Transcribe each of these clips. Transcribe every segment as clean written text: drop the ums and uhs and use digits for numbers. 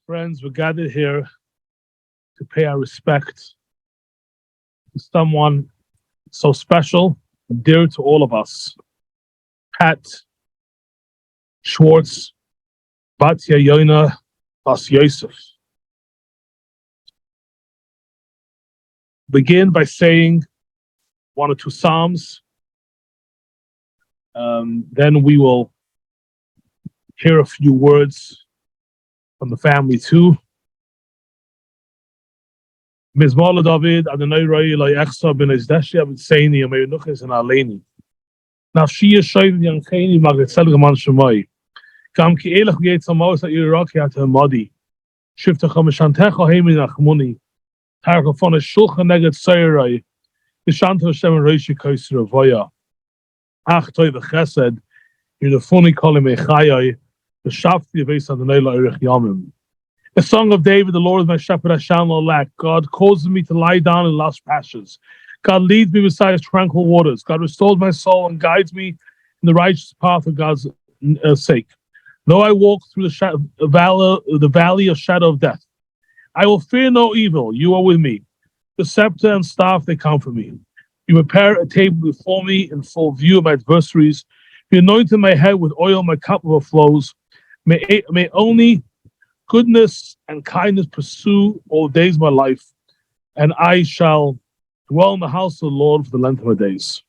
Friends, we're gathered here to pay our respect to someone so special and dear to all of us. Patt Schwartz, Batya Yona Bas Yosef. Begin by saying one or two Psalms. Then we will hear a few words from the family too. Mizmor David, Adonai Roi Eloi Echsa ben Ezdeshi Abitseini Amei Nuches and Aleini. Nafshi Yeshoiv Yancheni Magretzel Gaman Shemai. Gam ki elach v'yetz amos ha'iraki at ha'madi. Shiftecha mishantecha heimi nachmuni. Tarcha von shulchan neged seirai. Mishantecha Hashem reishi kaisir avoya. Ach toi v'chesed. Yirafuni kolim echayai. V'shafti v'eis Adonai la'erich yamim. A song of David, the Lord is my shepherd, I shall not lack. God causes me to lie down in lush pastures. God leads me beside tranquil waters. God restores my soul and guides me in the righteous path of God's sake. Though I walk through the valley of shadow of death, I will fear no evil. You are with me. The scepter and staff, they comfort me. You prepare a table before me in full view of my adversaries. You anointed my head with oil, my cup overflows. May only goodness and kindness pursue all the days of my life, and I shall dwell in the house of the Lord for the length of my days.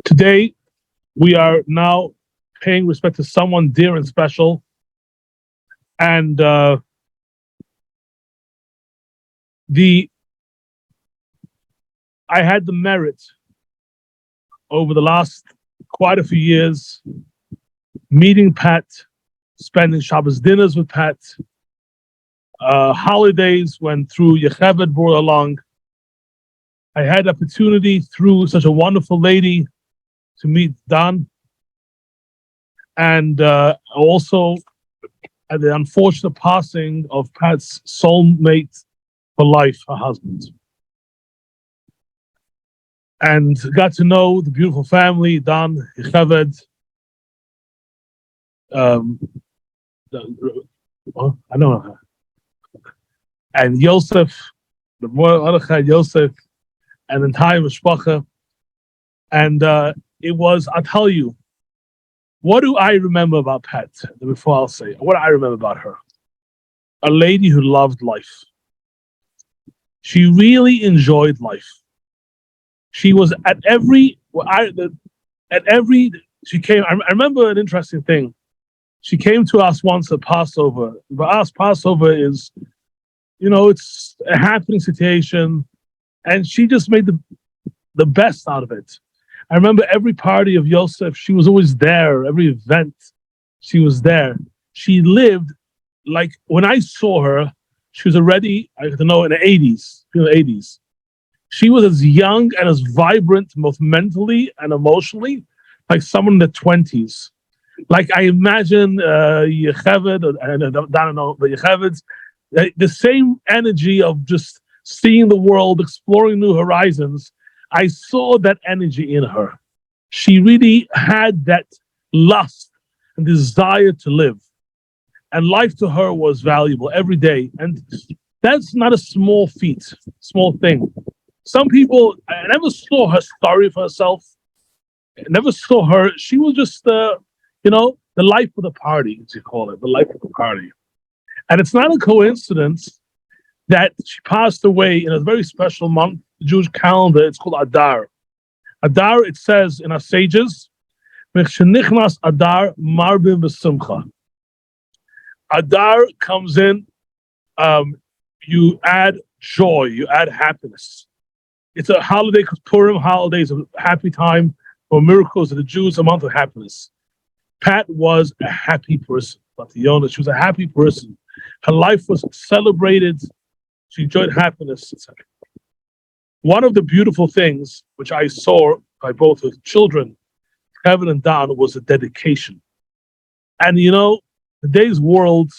Today, we are now paying respect to someone dear and special, and I had the merit over the last quite a few years meeting Patt, spending Shabbos dinners with Patt, holidays when through Yechevet brought along. I had opportunity through such a wonderful lady to meet Don, and also at the unfortunate passing of Pat's soulmate for life, her husband. And got to know the beautiful family, Don, Yechevet, I know her, and Yosef, the Mordechai Yosef, and the entire Mishpacha. And it was, I'll tell you, what do I remember about Pat? Before I'll say, what do I remember about her? A lady who loved life. She really enjoyed life. She was she came, I remember an interesting thing. She came to us once at Passover. For us, Passover is, it's a happening situation, and she just made the best out of it. I remember every party of Yosef, she was always there. Every event, she was there. She lived like, when I saw her, she was already, I don't know, in the 80s. She was as young and as vibrant, both mentally and emotionally, like someone in the 20s. Like I imagine Yechevet, I don't know, but Yechevet's, the same energy of just seeing the world, exploring new horizons. I saw that energy in her. She really had that lust and desire to live. And life to her was valuable every day. And that's not a small feat, small thing. Some people, I never saw her story for herself. I never saw her. She was just, the life of the party, as you call it, the life of the party. And it's not a coincidence that she passed away in a very special month, the Jewish calendar. It's called Adar. Adar, it says in our sages, Adar marbim v'simcha. Adar comes in, you add joy, you add happiness. It's a holiday, because Purim holiday is a happy time for miracles of the Jews, a month of happiness. Pat was a happy person. She was a happy person. Her life was celebrated. She enjoyed happiness, etc. One of the beautiful things which I saw by both her children, Kevin and Don, was a dedication. And today's world,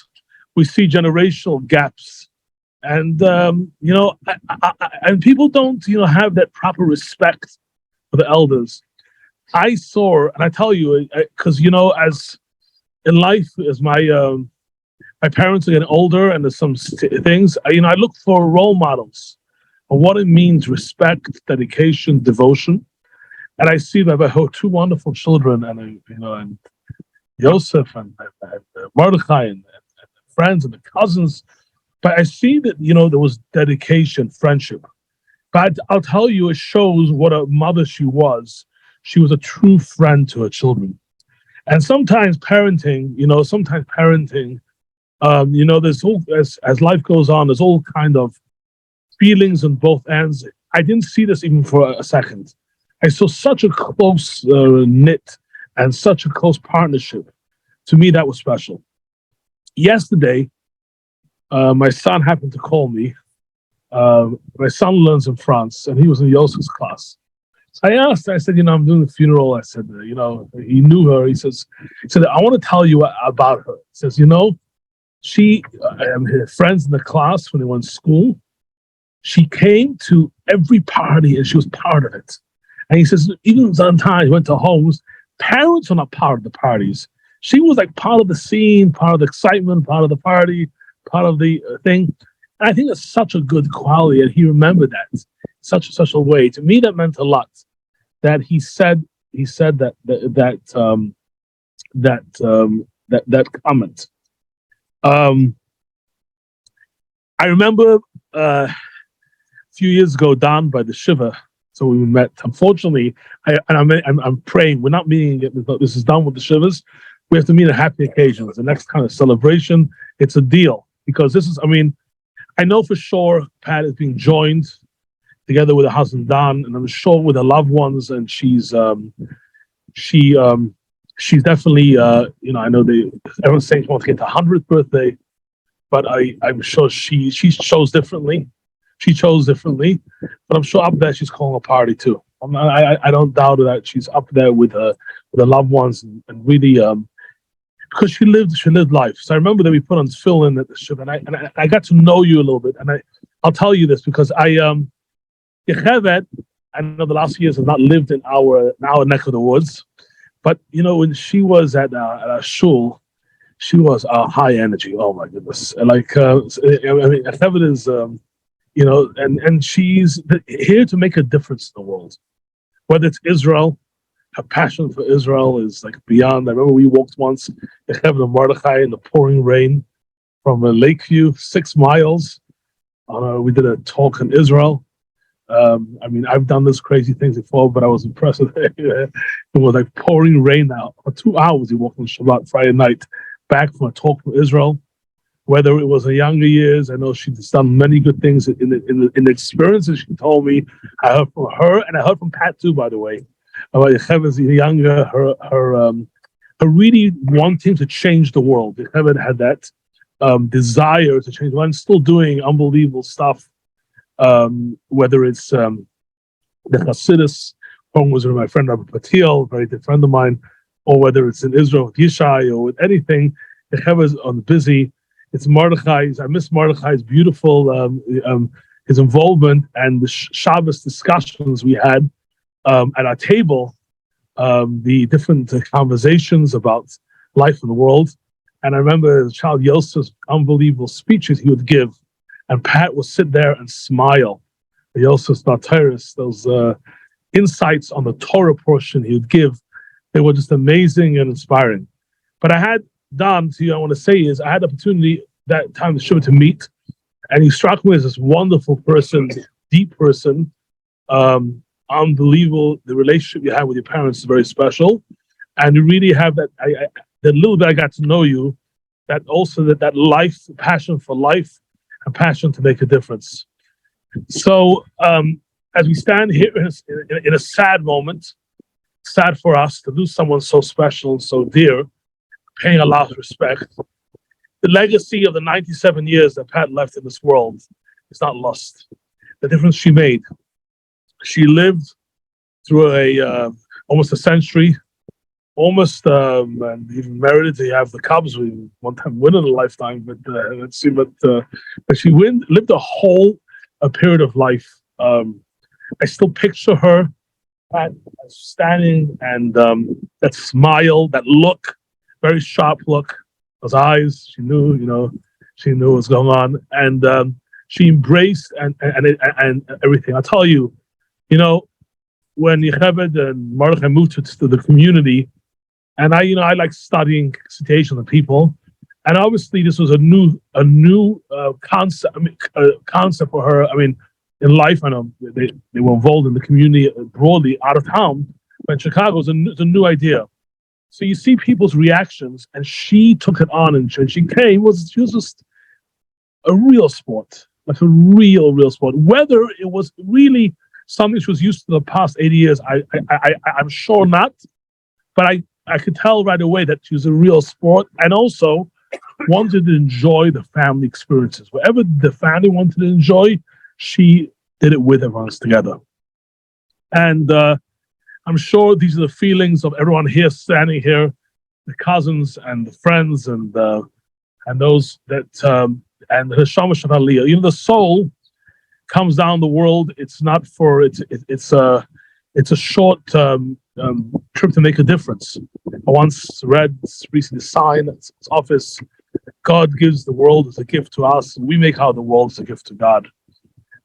we see generational gaps, and and people don't have that proper respect for the elders. I saw, and I tell you, because as in life, as my parents are getting older, and there's some things, I look for role models of what it means: respect, dedication, devotion. And I see that I have two wonderful children, and Joseph and Mordechai and the friends and the cousins. But I see that there was dedication, friendship. But I'll tell you, it shows what a mother she was. She was a true friend to her children. And sometimes parenting, there's all as life goes on, there's all kind of feelings on both ends. I didn't see this even for a second. I saw such a close knit and such a close partnership. To me, that was special. Yesterday, my son happened to call me. My son learns in France, and he was in Yosef's class. So I said, I'm doing the funeral. I said, he knew her. He said, I want to tell you about her. He says, she, her friends in the class when they went to school, she came to every party and she was part of it. And he says, even sometimes he went to homes, parents were not part of the parties. She was like part of the scene, part of the excitement, part of the party, part of the thing. And I think that's such a good quality, and he remembered that such a way. To me, that meant a lot. That he said that comment. I remember a few years ago down by the Shiva. So we met. Unfortunately, I'm praying. We're not meeting it. This is done with the Shivas. We have to meet at happy occasions. The next kind of celebration. It's a deal because this is. I know for sure Pat is being joined together with her husband Don, and I'm sure with her loved ones. And she's definitely. I know everyone's saying she wants to get to 100th birthday, but I'm sure she chose differently. She chose differently, but I'm sure up there she's calling a party too. I don't doubt that she's up there with her loved ones and really because she lived life. So I remember that we put on Phil in at the ship, and I got to know you a little bit, and I'll tell you this because Yechevet, I know the last few years have not lived in our neck of the woods, but when she was at our shul, she was high energy. Oh my goodness! Like Yechevet is. And she's here to make a difference in the world. Whether it's Israel, her passion for Israel is like beyond. I remember we walked once, the Mordechai in the pouring rain from Lakeview, 6 miles. We did a talk in Israel. I've done this crazy things before, but I was impressed with it. It was like pouring rain now. For 2 hours, we walked on Shabbat Friday night back from a talk from Israel. Whether it was in younger years, I know she's done many good things in the experiences she told me. I heard from her, and I heard from Pat too, by the way, about Yechevet's younger, her really wanting to change the world. Yechevet had that desire to change the world, and still doing unbelievable stuff. Whether it's the Hasidus, home was with my friend Rabbi Patil, a very good friend of mine, or whether it's in Israel with Yishai or with anything, Yechevet's on busy. It's Mordechai's. I miss Mordechai's beautiful his involvement and the Shabbos discussions we had at our table, the different conversations about life in the world. And I remember as a child Yosef's unbelievable speeches he would give, and Pat would sit there and smile. Yosef's Nataris, those insights on the Torah portion he would give, they were just amazing and inspiring. But I had Don, to you, I want to say is I had the opportunity that time to show to meet, and he struck me as this wonderful person, deep person, unbelievable. The relationship you have with your parents is very special, and you really have that. The little bit I got to know you, that also that life, passion for life, and passion to make a difference. So as we stand here in a sad moment, sad for us to lose someone so special and so dear, paying a lot of respect. The legacy of the 97 years that Pat left in this world is not lost. The difference she made. She lived through almost a century, and even merited to have the Cubs. We one time win in a lifetime, but let's see. But she lived a period of life. I still picture her standing and that smile, that look. very sharp look, those eyes. She knew what was going on, and she embraced and everything. I'll tell you, when Yocheved and Mordechai moved to the community, and I like studying situations of people, and obviously this was a new concept. Concept for her. I mean, in life, I know they were involved in the community broadly out of town, but in Chicago, it's a new idea. So you see people's reactions, and she took it on, and she came. She was just a real sport, like a real sport. Whether it was really something she was used to the past 80 years, I'm sure not. But I could tell right away that she was a real sport, and also wanted to enjoy the family experiences. Whatever the family wanted to enjoy, she did it with everyone else together. And I'm sure these are the feelings of everyone here standing here, the cousins and the friends and those that and the Neshama Shat Aliyah. The soul comes down the world. It's not for it's a short trip to make a difference. I once read recently a sign at its office. God gives the world as a gift to us, and we make out the world as a gift to God.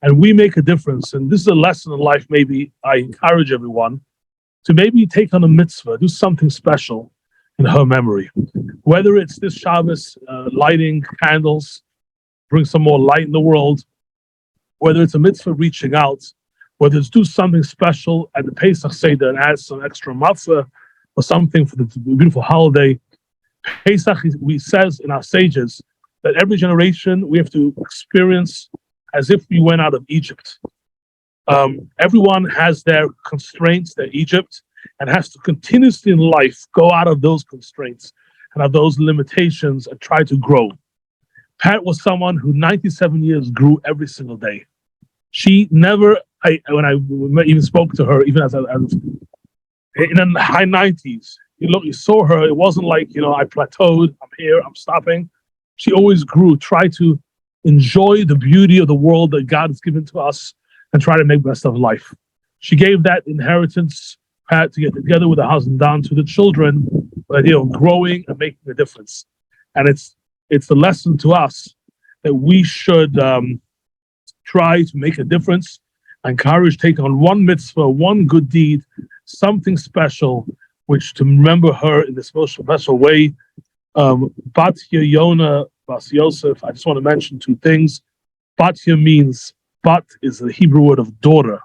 And we make a difference. And this is a lesson in life. Maybe I encourage everyone to maybe take on a mitzvah, do something special in her memory. Whether it's this Shabbos, lighting candles, bring some more light in the world, whether it's a mitzvah reaching out, whether it's do something special at the Pesach Seder and add some extra matzah or something for the beautiful holiday. Pesach, we says in our sages that every generation we have to experience as if we went out of Egypt. Everyone has their constraints, their Egypt, and has to continuously in life go out of those constraints and of those limitations and try to grow. Pat was someone who 97 years grew every single day. She never, when I even spoke to her, even as in the high 90s, you saw her, it wasn't like, I plateaued, I'm here, I'm stopping. She always grew, tried to enjoy the beauty of the world that God has given to us and try to make the best of life. She gave that inheritance, Pat, to get together with her husband down to the children, the idea of growing and making a difference. And it's a lesson to us that we should try to make a difference, encourage, take on one mitzvah, one good deed, something special, which to remember her in this most special way. Batya Yona Bas Yosef, I just want to mention two things. Batya means, Bat is the Hebrew word of daughter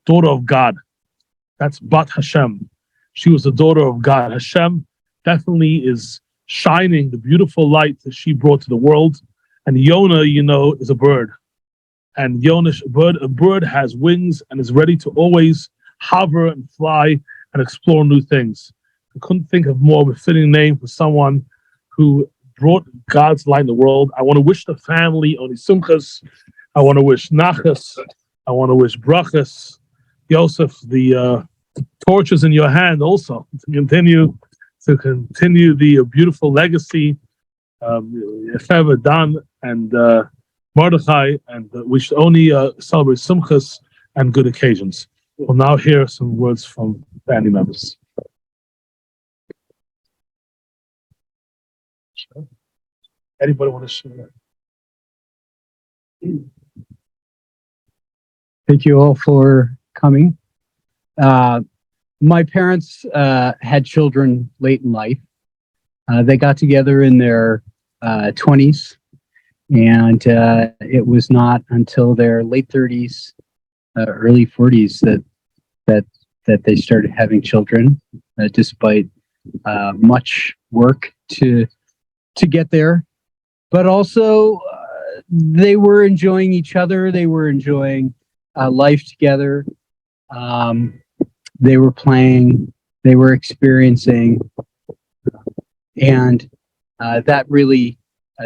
of God. That's Bat Hashem. She was the daughter of God. Hashem definitely is shining the beautiful light that she brought to the world. And Yona, is a bird. And Yona, a bird has wings and is ready to always hover and fly and explore new things. I couldn't think of more befitting name for someone who brought God's light in the world. I want to wish the family Oni Simchas. I want to wish Nachas. I want to wish Brachas. Yosef, the torch is in your hand also to continue the beautiful legacy. Yocheved, Dan, and Mordechai, and we should only celebrate Simchas and good occasions. We'll now hear some words from family members. Anybody want to share? Thank you all for coming. My parents had children late in life. They got together in their 20s, and it was not until their late 30s, early 40s that they started having children, despite much work to get there. But also, they were enjoying each other. They were enjoying life together. They were playing. They were experiencing, and that really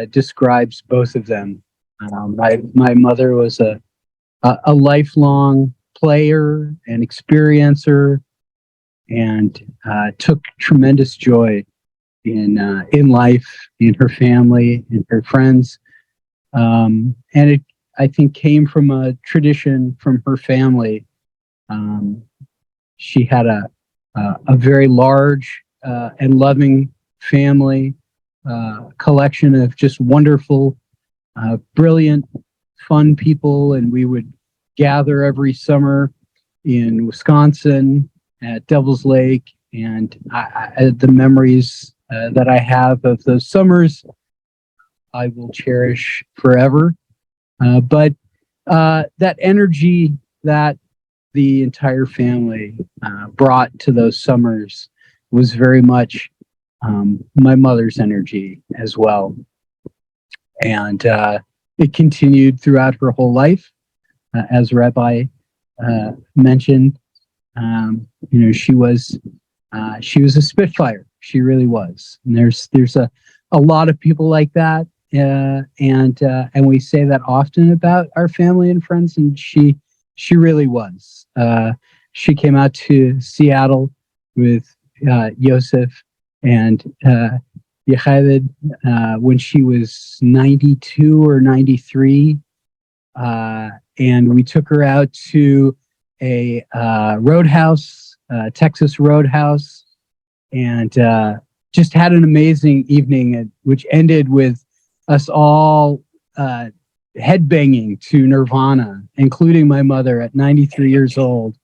describes both of them. My mother was a lifelong player and experiencer, and took tremendous joy in life, in her family, in her friends, and it, I think, came from a tradition from her family. She had a very large and loving family, collection of just wonderful, brilliant, fun people. And we would gather every summer in Wisconsin at Devil's Lake. And the memories that I have of those summers, I will cherish forever. But that energy that the entire family brought to those summers was very much my mother's energy as well. And it continued throughout her whole life. As Rabbi mentioned, she was a spitfire. She really was. And there's a lot of people like that. And we say that often about our family and friends, and she really was. She came out to Seattle with Yosef and Yechivid when she was 92 or 93, and we took her out to a roadhouse, Texas roadhouse, and just had an amazing evening, which ended with us all headbanging to Nirvana, including my mother at 93 years old.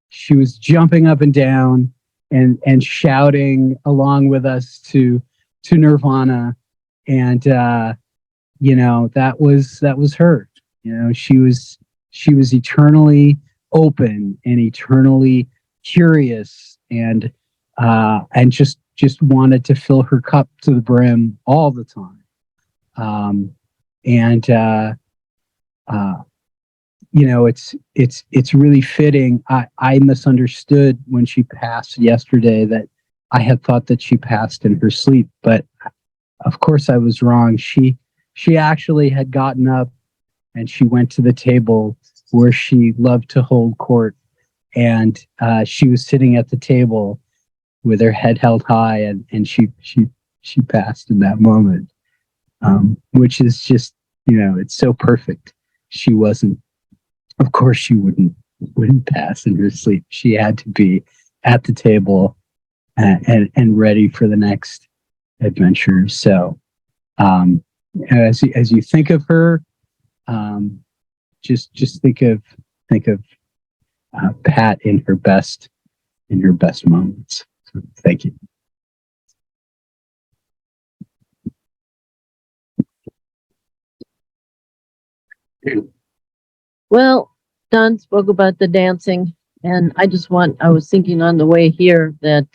She was jumping up and down and shouting along with us to Nirvana. And that was her. She was eternally open and eternally curious, and just wanted to fill her cup to the brim all the time. It's really fitting. I misunderstood when she passed yesterday that I had thought that she passed in her sleep, but of course I was wrong. She actually had gotten up and she went to the table where she loved to hold court, and she was sitting at the table with her head held high, and she passed in that moment. Which is just, it's so perfect. She wasn't, of course she wouldn't pass in her sleep. She had to be at the table and ready for the next adventure. So, as you think of her, just think of Pat in her best moments. So, thank you. Well, Don spoke about the dancing, and I was thinking on the way here that,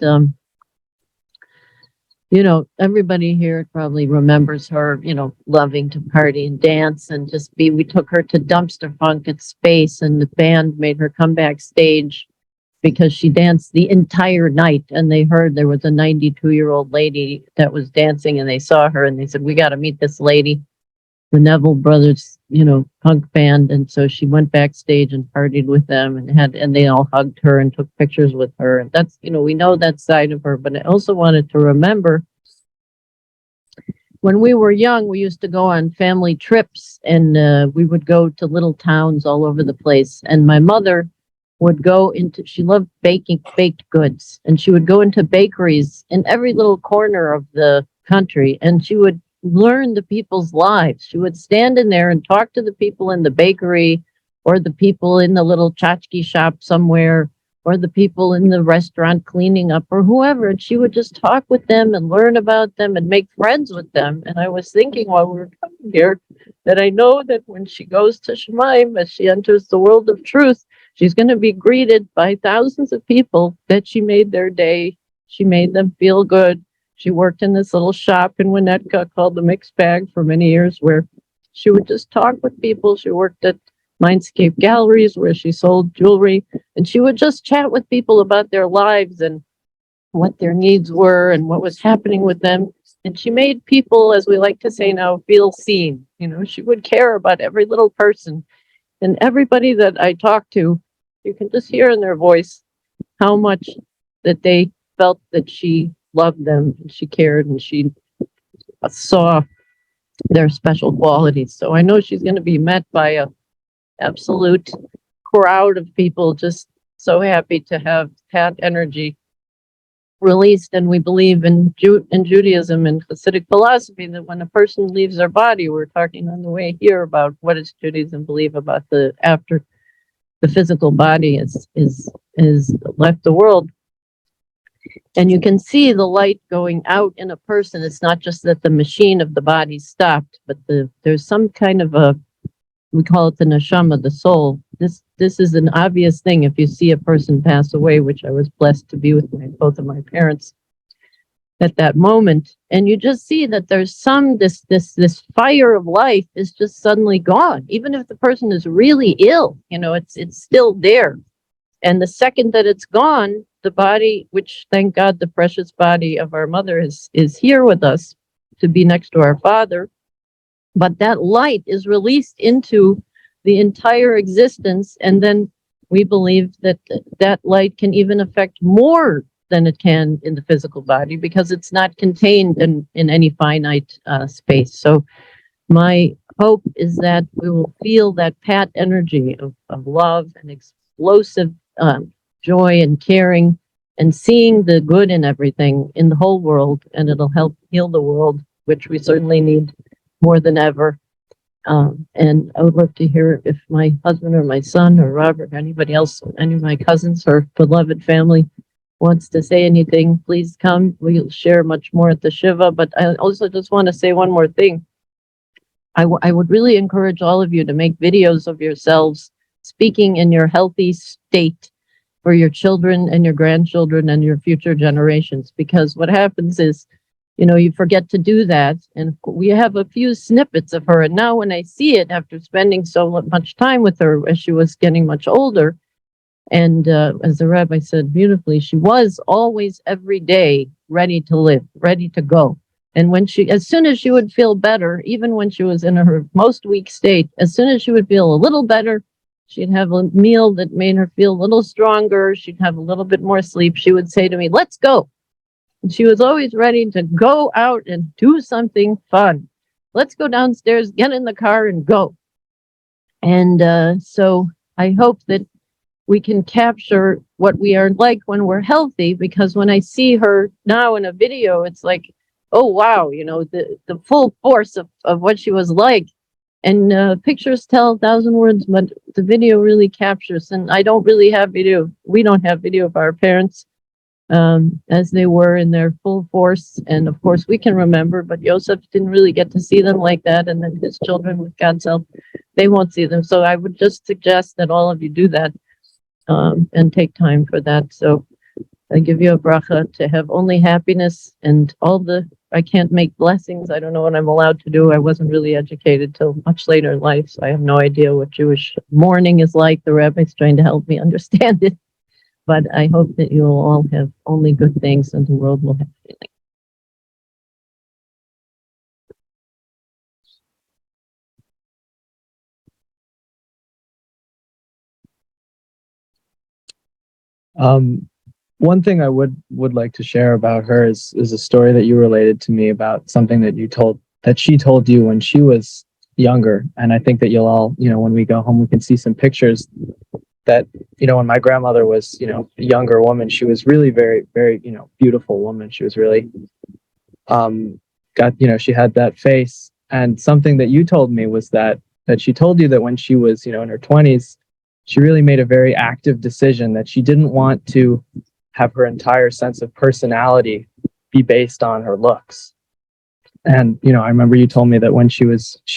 everybody here probably remembers her, loving to party and dance and we took her to Dumpster Funk at Space, and the band made her come backstage because she danced the entire night, and they heard there was a 92-year-old lady that was dancing, and they saw her and they said, "We got to meet this lady." The Neville Brothers, punk band. And so she went backstage and partied with them and they all hugged her and took pictures with her. And that's, we know that side of her, but I also wanted to remember when we were young, we used to go on family trips, and we would go to little towns all over the place. And my mother would she loved baked goods, and she would go into bakeries in every little corner of the country, and she would learn the people's lives. She would stand in there and talk to the people in the bakery, or the people in the little tchotchke shop somewhere, or the people in the restaurant cleaning up, or whoever. And she would just talk with them and learn about them and make friends with them. And I was thinking while we were coming here that I know that when she goes to Shemaim, as she enters the world of truth, she's going to be greeted by thousands of people that she made their day. She made them feel good. She worked in this little shop in Winnetka called the Mixed Bag for many years, where she would just talk with people. She worked at Mindscape Galleries, where she sold jewelry, and she would just chat with people about their lives and what their needs were and what was happening with them. And she made people, as we like to say now, feel seen. She would care about every little person, and everybody that I talked to, you can just hear in their voice how much that they felt that she loved them, and she cared, and she saw their special qualities. So I know she's going to be met by a absolute crowd of people just so happy to have Pat energy released, and we believe in Judaism and Hasidic philosophy that when a person leaves their body, we're talking on the way here about what does Judaism believe about the after the physical body is left the world. And you can see the light going out in a person. It's not just that the machine of the body stopped, but there's some kind of we call it the neshama, the soul. This is an obvious thing if you see a person pass away, which I was blessed to be with both of my parents at that moment. And you just see that there's this fire of life is just suddenly gone. Even if the person is really ill, it's still there. And the second that it's gone, the body, which thank God the precious body of our mother is here with us to be next to our father. But that light is released into the entire existence. And then we believe that that light can even affect more than it can in the physical body because it's not contained in any finite space. So my hope is that we will feel that Patt energy of love and explosive joy and caring and seeing the good in everything in the whole world, and it'll help heal the world, which we certainly need more than ever. And I would love to hear if my husband or my son or Robert or anybody else, any of my cousins or beloved family wants to say anything, please come. We'll share much more at the Shiva. But I also just want to say one more thing. I would really encourage all of you to make videos of yourselves speaking in your healthy state for your children and your grandchildren and your future generations. Because what happens is, you forget to do that. And we have a few snippets of her. And now when I see it after spending so much time with her as she was getting much older, and as the rabbi said beautifully, she was always every day ready to live, ready to go. And as soon as she would feel better, even when she was in her most weak state, as soon as she would feel a little better, she'd have a meal that made her feel a little stronger. She'd have a little bit more sleep. She would say to me, let's go. And she was always ready to go out and do something fun. Let's go downstairs, get in the car and go. And so I hope that we can capture what we are like when we're healthy, because when I see her now in a video, it's like, oh, wow, the full force of what she was like. And pictures tell 1,000 words, but the video really captures. And I don't really have video. We don't have video of our parents as they were in their full force. And of course, we can remember, but Yosef didn't really get to see them like that. And then his children, with God's help, they won't see them. So I would just suggest that all of you do that and take time for that. So I give you a bracha to have only happiness and I can't make blessings. I don't know what I'm allowed to do. I wasn't really educated till much later in life, so I have no idea what Jewish mourning is like. The rabbi's trying to help me understand it. But I hope that you will all have only good things and the world will have healing. One thing I would like to share about her is a story that you related to me about something that she told you when she was younger. And I think that you'll all, when we go home, we can see some pictures that, when my grandmother was, a younger woman, she was really very, very, beautiful woman. She was really, she had that face. And something that you told me was that she told you that when she was, in her 20s, she really made a very active decision that she didn't want to have her entire sense of personality be based on her looks. And, I remember you told me that when she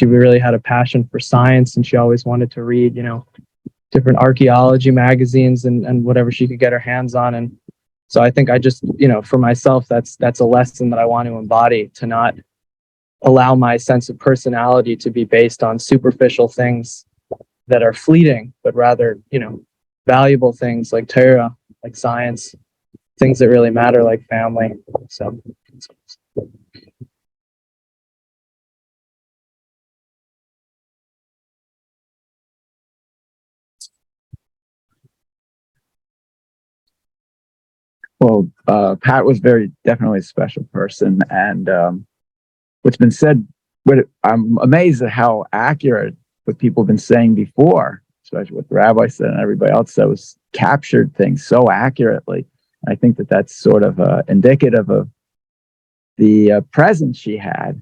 really had a passion for science and she always wanted to read, different archaeology magazines and whatever she could get her hands on. And so I think I just, for myself, that's a lesson that I want to embody, to not allow my sense of personality to be based on superficial things that are fleeting, but rather, valuable things like Torah, like science, things that really matter, like family. So. Well, Pat was definitely a special person, and what's been said, I'm amazed at how accurate what people have been saying before, especially what the rabbi said and everybody else said, was captured things so accurately. I think that that's sort of indicative of the presence she had.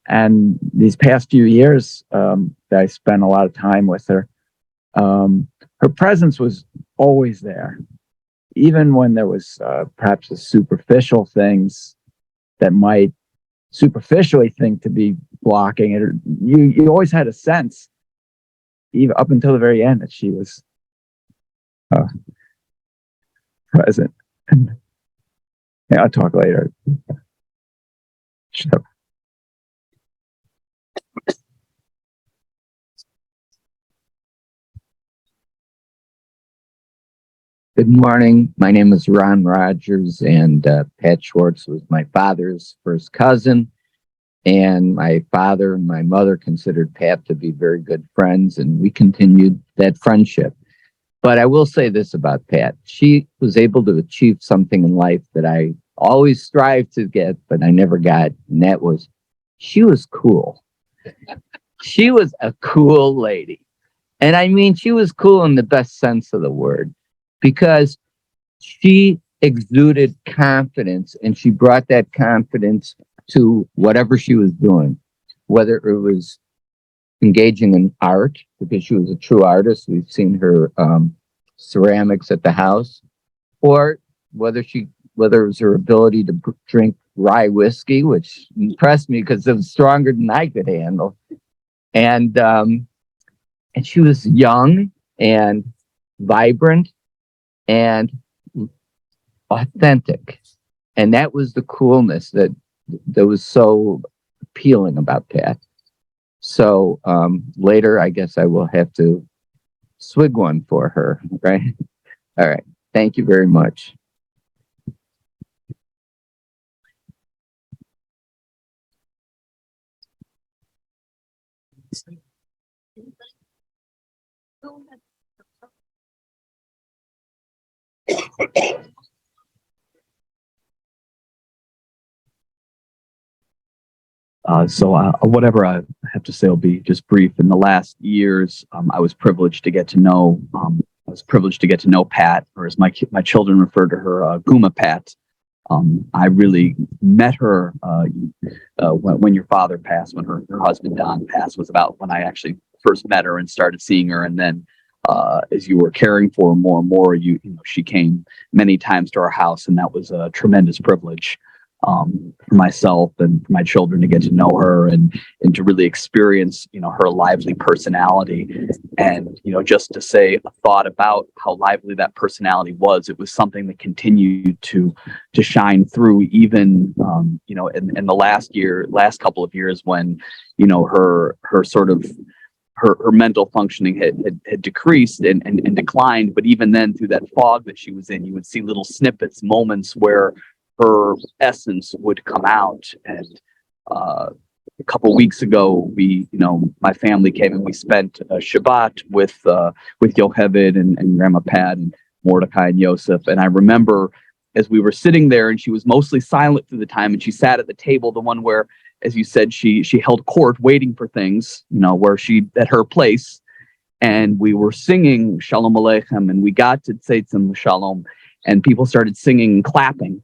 And these past few years that I spent a lot of time with her, her presence was always there, even when there was perhaps the superficial things that might superficially think to be blocking it. You always had a sense, even up until the very end, that she was present. And yeah, I'll talk later. Shut up. Good morning. My name is Ron Rogers, and Pat Schwartz was my father's first cousin. And my father and my mother considered Pat to be very good friends, and we continued that friendship. But I will say this about Pat. She was able to achieve something in life that I always strived to get, but I never got, and that was she was cool. She was a cool lady. And I mean, she was cool in the best sense of the word, because she exuded confidence, and she brought that confidence to whatever she was doing, whether it was engaging in art, because she was a true artist. We've seen her ceramics at the house, or whether it was her ability to drink rye whiskey, which impressed me because it was stronger than I could handle. And she was young and vibrant and authentic. And that was the coolness that was so appealing about Pat. So later, I guess I will have to swig one for her, right? All right. Thank you very much. Whatever I have to say will be just brief. In the last years, I was privileged to get to know. Pat, or as my children refer to her, Guma Pat. I really met her when your father passed, when her husband Don passed, was about when I actually first met her and started seeing her. And then as you were caring for her more and more, she came many times to our house, and that was a tremendous privilege for myself and for my children to get to know her and to really experience, her lively personality. And, just to say a thought about how lively that personality was, it was something that continued to shine through even, in the last couple of years when, her sort of, her mental functioning had decreased and declined. But even then, through that fog that she was in, you would see little snippets, moments where her essence would come out. And a couple weeks ago, my family came and we spent Shabbat with Yocheved and Grandma Pat and Mordecai and Yosef. And I remember as we were sitting there, and she was mostly silent through the time, and she sat at the table, the one where, as you said, she held court waiting for things, where she at her place. And we were singing Shalom Aleichem, and we got to Tzeitzim Shalom, and people started singing and clapping.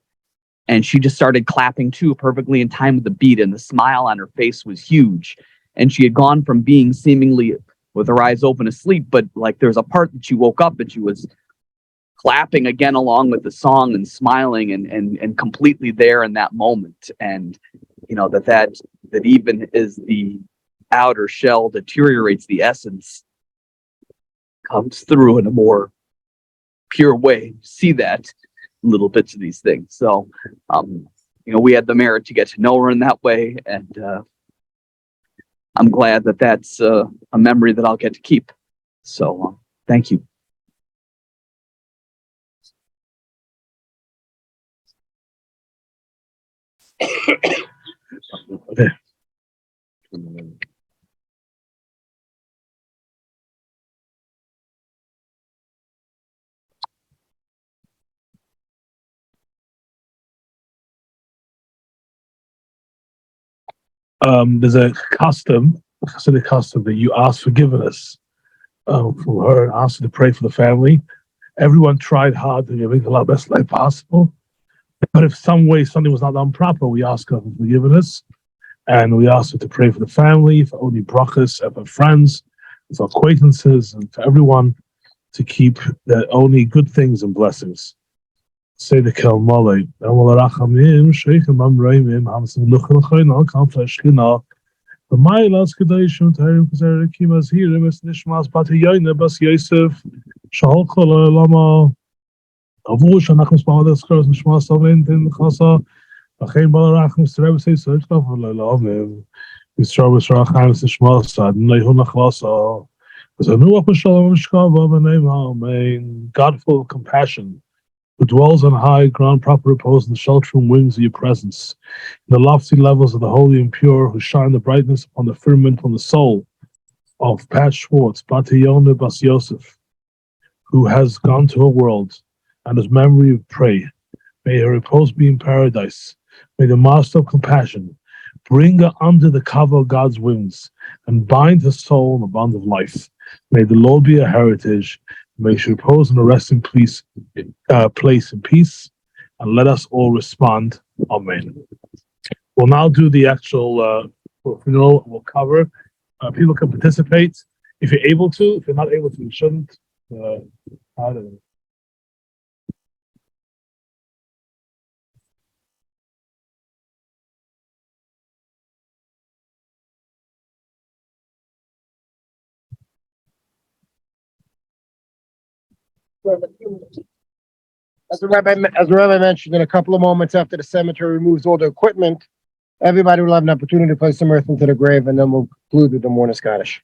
And she just started clapping too, perfectly in time with the beat, and the smile on her face was huge. And she had gone from being seemingly with her eyes open asleep, but like there's a part that she woke up and she was clapping again along with the song and smiling and completely there in that moment. And that even as the outer shell deteriorates, the essence comes through in a more pure way. See that little bits of these things. So, we had the merit to get to know her in that way. And I'm glad that that's a memory that I'll get to keep. So thank you. There's a custom that you ask forgiveness from her and ask her to pray for the family. Everyone tried hard to make the best life possible. But if some way something was not done proper, we ask her for forgiveness, and we ask her to pray for the family, for only brachas, and for friends, for acquaintances, and for everyone to keep the only good things and blessings. Say the Kel Mole, Rachamim, Sheikhem Amraimim, Hamsim Luchel Choyna, Kamflesh Kina, the Mailas Kadeshim, Tarim Kazer Kimas Hirim, Es Nishmas Batiyoina, Bas Yosef, Shahol Kola Lama, Avu Shanachim Spamadas Kros, Nishmas Avin, Tin Khasa, Achim Balarachim, Streb Say Search Love, Lamim, Mistrobus Rachim, Nishmas Sad, Nehuna Klasa. God full of compassion, who dwells on high ground, proper repose in the sheltering wings of your presence, in the lofty levels of the holy and pure, who shine the brightness upon the firmament on the soul of Pat Schwartz, Batayona Bas Yosef, who has gone to her world, and his memory we pray. May her repose be in paradise. May the Master of compassion bring her under the cover of God's wings and bind her soul in the bond of life. May the Lord be her heritage. May she repose in a resting place in peace, and let us all respond. Amen. We'll now do the actual funeral. We'll cover. People can participate if you're able to. If you're not able to, you shouldn't. I don't know. As the rabbi mentioned, in a couple of moments after the cemetery removes all the equipment, everybody will have an opportunity to place some earth into the grave, and then we'll conclude with the morning Scottish.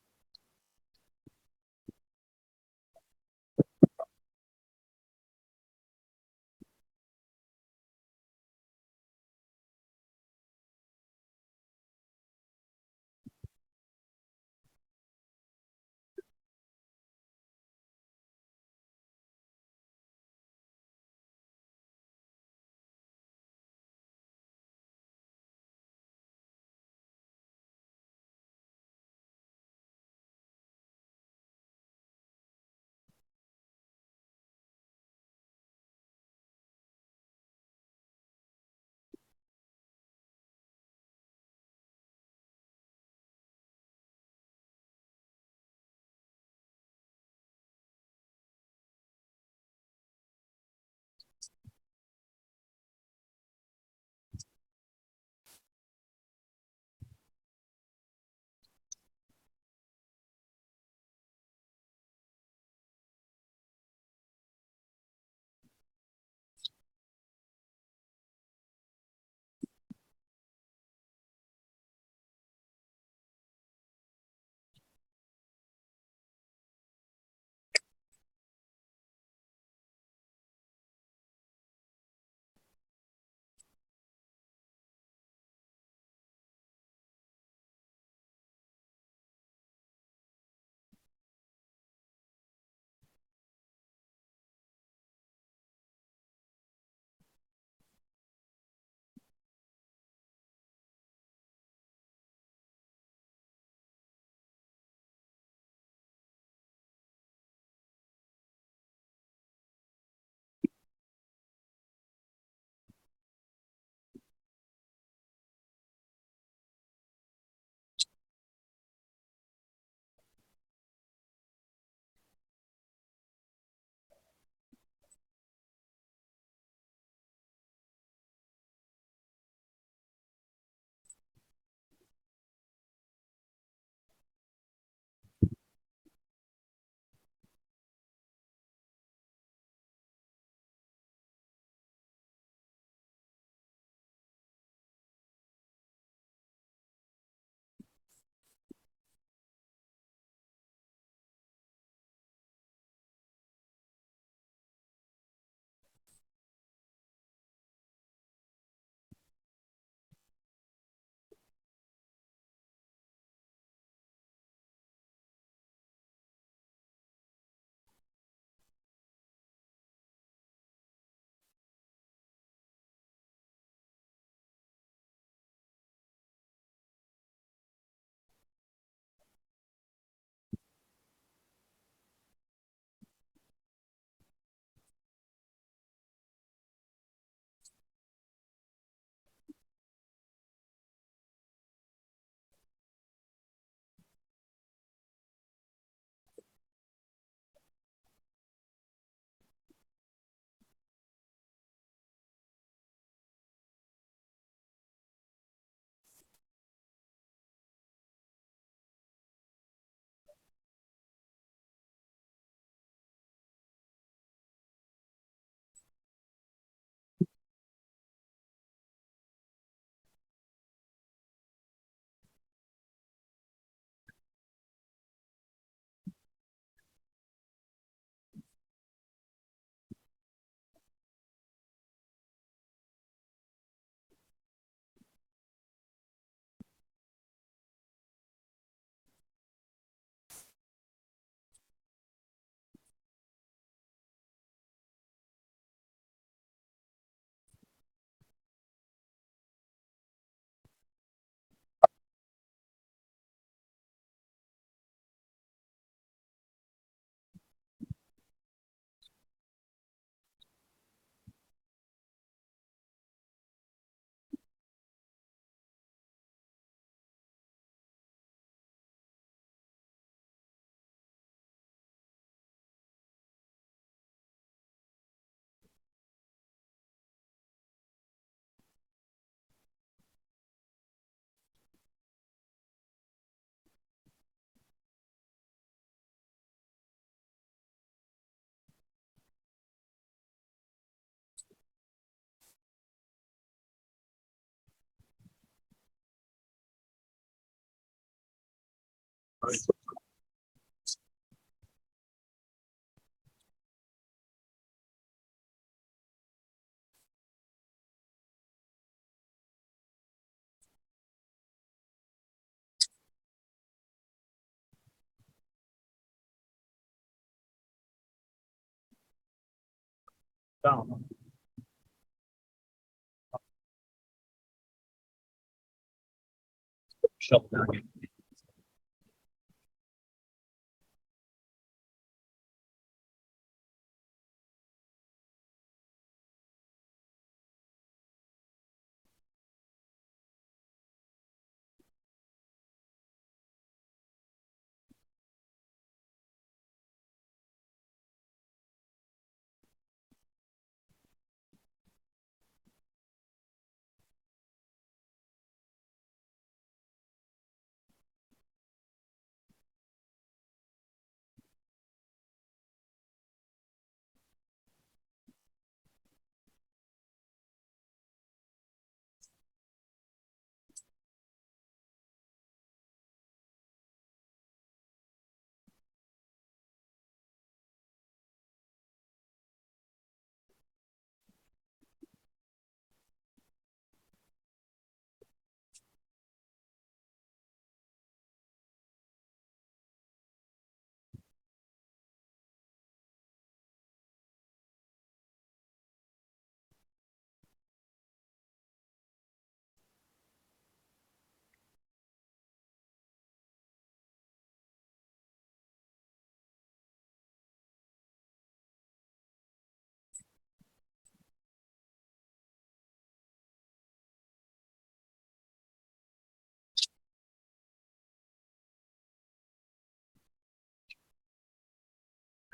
Down. Shut down.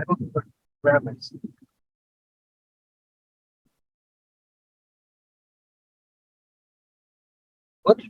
I don't grab my seat. What?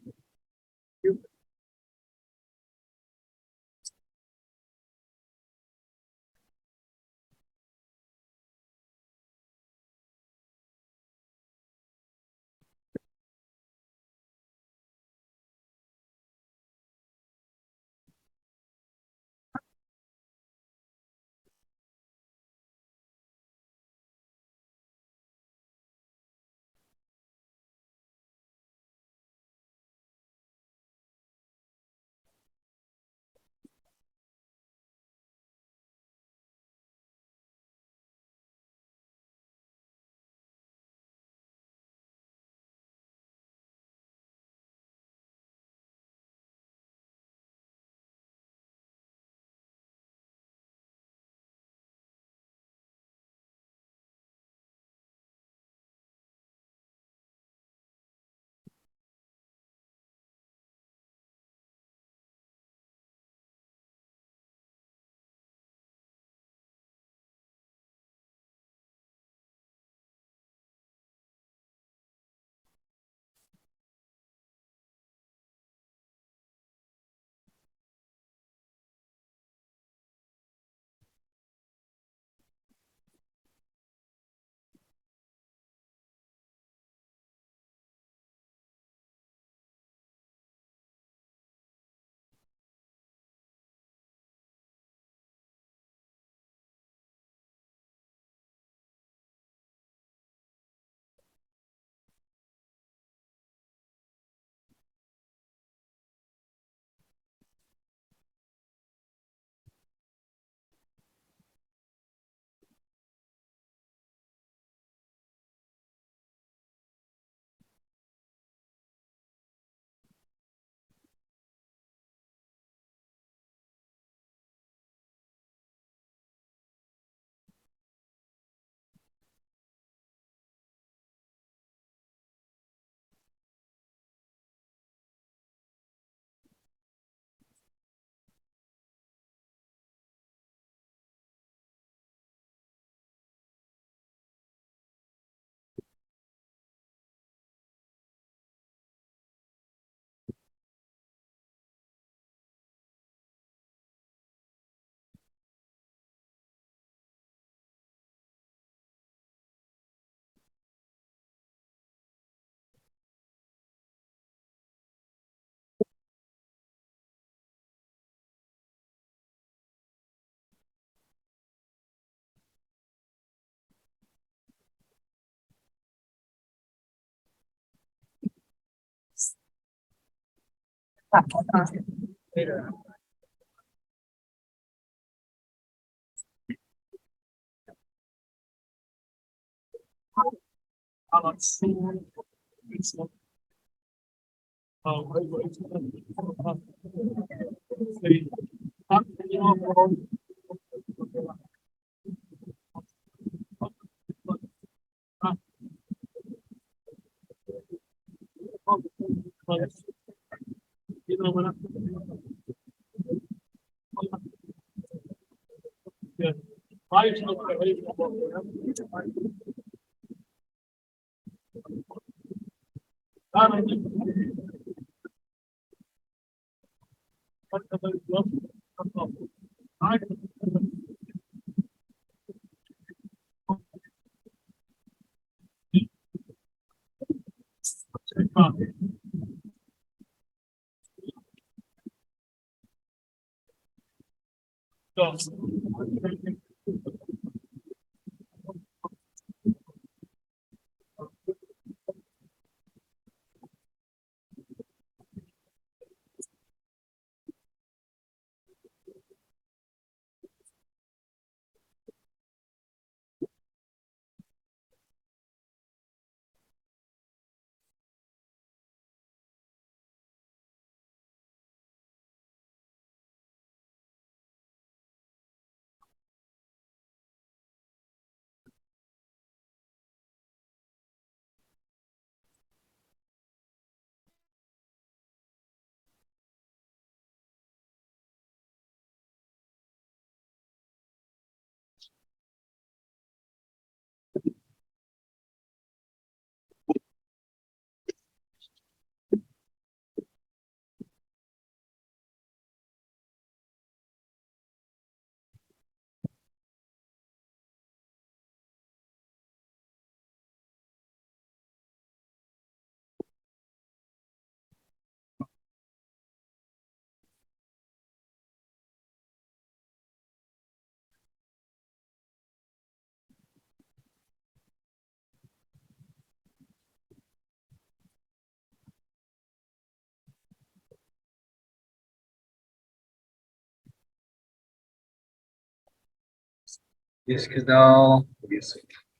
Iskadal,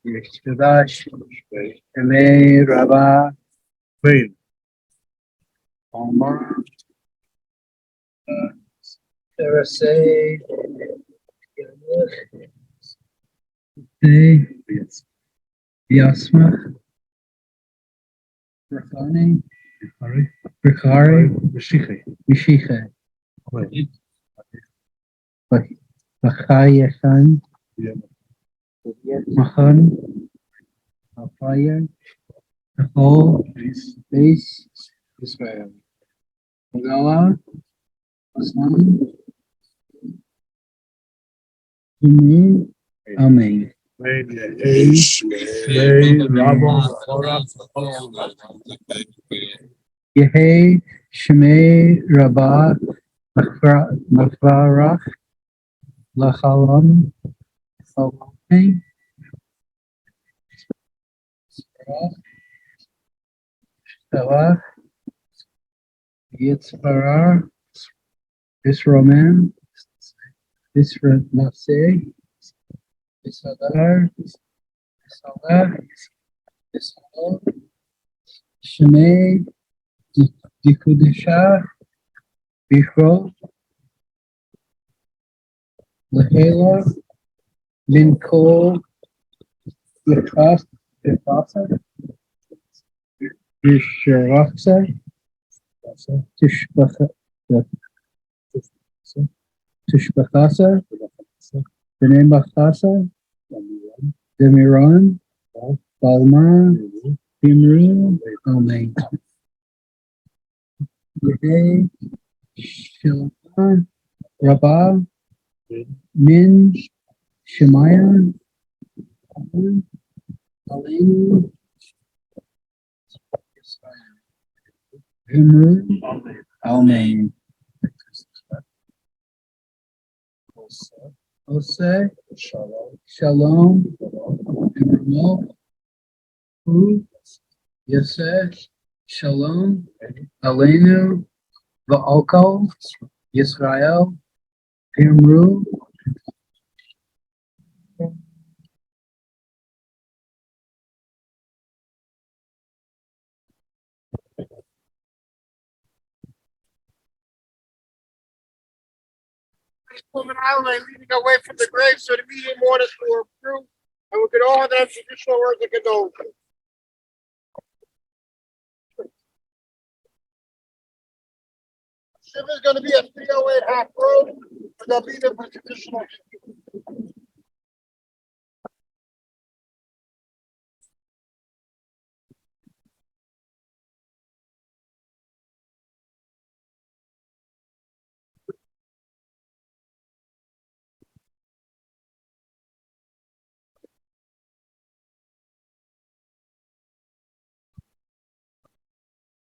Iskadash, Eme Rabba, Wait, Omar, Terase, Yasma, Rakhani, Rikhari, Mishiche, Bachayachan, Mahan, Alfaya, Nicole, Base, Israel, Ogawa, Osman, Jimmy, Amen. Yehe, Shemei, Rabbah, Mafrach, Lachalam, Salome, Stella, Yitzharar, Isroman, Isranase, Isadar, Isalah, Isal, Shemei, Dikudisha, Bichro, Lahela, Linkol, Lichas, Bifasa, Bisharaksa, Tishbacha, Tishbachasa, B'nai Bachasa, Demiron, Balma, Bimru, Amen. Yehe, Shilman, Rabbah, Min, Shemaiah, Alenu, Bimru, Amen. Ose, Shalom, Emmanuel, Hu, Yosef, Shalom, Alenu, Va'oko, Yisrael, Pimru, Woman Island leading away from the grave so the immediate mourners were approved, and we could all have that traditional words of condolence. Shiva's going to be at 308 Half Road, but they'll be there for traditional.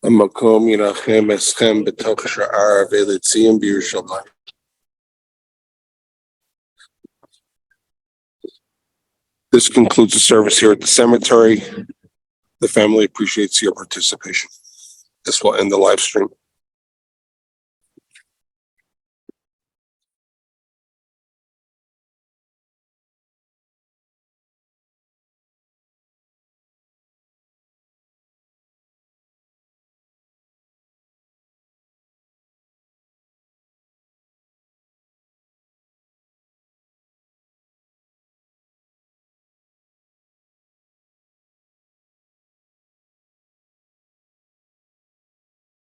המקום ינחם אתכם בתוך שאר ולציון בירושלים. This concludes the service here at the cemetery. The family appreciates your participation. This will end the live stream.